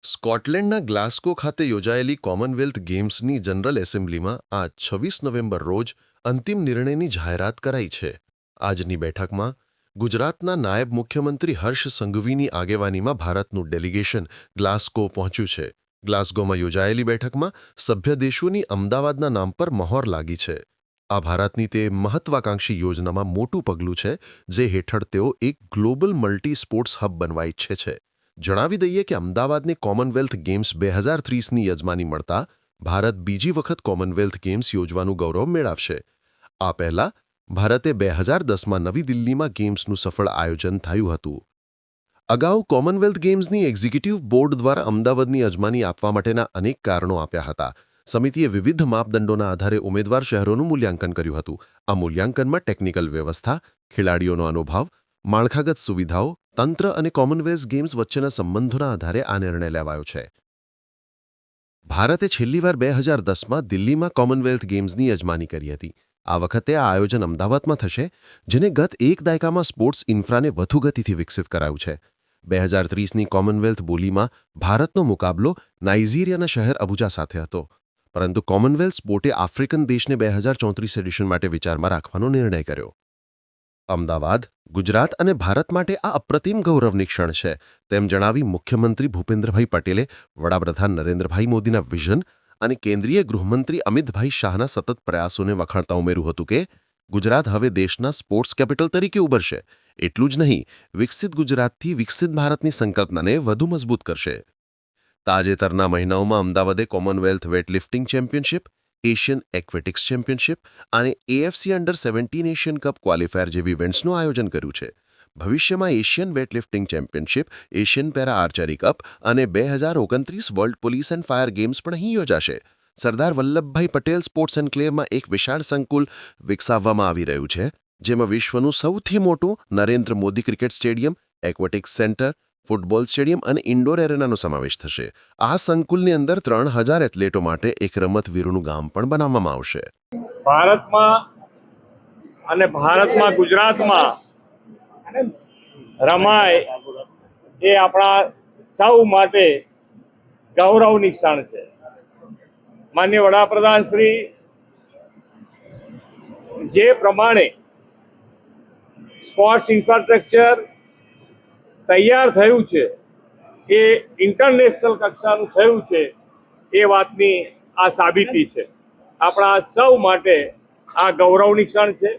સ્કોટલેન્ડના ગ્લાસ્ગો ખાતે યોજાયેલી Commonwealth ગેમ્સની general એસેમ્બલીમાં આજ 26 નવેમ્બર રોજ અંતિમ નિર્ણયની જાહેરાત કરાઈ છે. આજની બેઠકમાં ગુજરાતના નાયબ મુખ્યમંત્રી હર્ષ સંઘવીની આગેવાનીમાં ભારતનું ડેલિગેશન ગ્લાસ્ગો પહોંચ્યું છે. ગ્લાસ્ગોમાં યોજાયેલી બેઠકમાં સભ્ય દેશોની અમદાવાદના નામ પર મહોર લાગી છે. આ ભારતની તે મહત્વાકાંક્ષી યોજનામાં મોટું પગલું છે, જે હેઠળ તેઓ એક ગ્લોબલ મલ્ટી સ્પોર્ટ્સ હબ બનવા ઈચ્છે છે. જણાવી દઈએ કે અમદાવાદને કોમનવેલ્થ ગેમ્સ 2030ની યજમાની મળતા ભારત બીજી વખત કોમનવેલ્થ ગેમ્સ યોજવાનું ગૌરવ મેળવશે. આ પહેલા ભારતે 2010માં નવી દિલ્હીમાં ગેમ્સનું સફળ આયોજન થયું હતું. અગાઉ કોમનવેલ્થ ગેમ્સની એક્ઝિક્યુટિવ બોર્ડ દ્વારા અમદાવાદની યજમાની આપવા માટેના અનેક કારણો આપ્યા હતા. સમિતિએ વિવિધ માપદંડોના આધારે ઉમેદવાર શહેરોનું મૂલ્યાંકન કર્યું હતું. આ મૂલ્યાંકનમાં ટેકનિકલ વ્યવસ્થા, ખેલાડીઓનો અનુભવ, માળખાગત સુવિધાઓ, તંત્ર અને કોમનવેલ્થ ગેમ્સ વચ્ચેના સંબંધોના આધારે આ નિર્ણય લેવાયો છે. ભારતે છેલ્લીવાર 2010માં દિલ્હીમાં કોમનવેલ્થ ગેમ્સની યજમાની કરી હતી. આ વખતે આ આયોજન અમદાવાદમાં થશે, જેને ગત એક દાયકામાં સ્પોર્ટ્સ ઇન્ફ્રાને વધુ ગતિથી વિકસિત કરાયું છે. 2030ની કોમનવેલ્થ બોલીમાં ભારતનો મુકાબલો નાઇજીરિયાના શહેર અબુજા સાથે હતો. પરંતુ કોમનવેલ્થ સ્પોર્ટે આફ્રિકન દેશને 2034 એડિશન માટે વિચારમાં રાખવાનો નિર્ણય કર્યો. અમદાવાદ, ગુજરાત અને ભારત માટે આ અપ્રતિમ ગૌરવની ક્ષણ છે, તેમ જણાવી મુખ્યમંત્રી ભૂપેન્દ્રભાઈ પટેલે વડાપ્રધાન નરેન્દ્રભાઈ મોદીના વિઝન અને કેન્દ્રીય ગૃહમંત્રી અમિતભાઈ શાહના સતત પ્રયાસોને વખાણતા ઉમેર્યું હતું કે ગુજરાત હવે દેશના સ્પોર્ટ્સ કેપિટલ તરીકે ઉભરશે. એટલું જ નહીં, વિકસિત ગુજરાતથી વિકસિત ભારતની સંકલ્પનાને વધુ મજબૂત કરશે. તાજેતરના મહિનાઓમાં અમદાવાદે Commonwealth weightlifting championship, Asian aquatics championship અને AFC under Asian cup qualifier જેવી ઇવેન્ટ્સનું આયોજન કર્યું છે. ભવિષ્યમાં Asian weightlifting championship, Asian para archery cup અને 2029 world police and fire games પણ અહીં યોજાશે. સરદાર વલ્લભભાઈ પટેલ સ્પોર્ટ્સ એન્ક્લેવમાં એક વિશાળ સંકુલ વિકસાવવામાં આવી રહ્યું છે, જેમાં વિશ્વનું સૌથી મોટું Narendra Modi cricket stadium, એક્વેટિક્સ centre, football stadium અને ઇન્ડોર એરેનાનો સમાવેશ થશે. આ સંકુલની અંદર 3000 એથ્લેટો માટે એક રમતવીરોનું ગામ પણ બનાવવામાં આવશે. ભારતમાં ગુજરાતમાં રમાય એ આપણા સૌ માટે ગૌરવની ક્ષણ છે. માનનીય વડાપ્રધાન શ્રી જે પ્રમાણે સ્પોર્ટ્સ ઇન્ફ્રાસ્ટ્રક્ચર તૈયાર થયું છે, એ ઇન્ટરનેશનલ કક્ષાનું થયું છે, એ વાતની આ સાબિતી છે. આપણા સૌ માટે આ ગૌરવની ક્ષણ છે.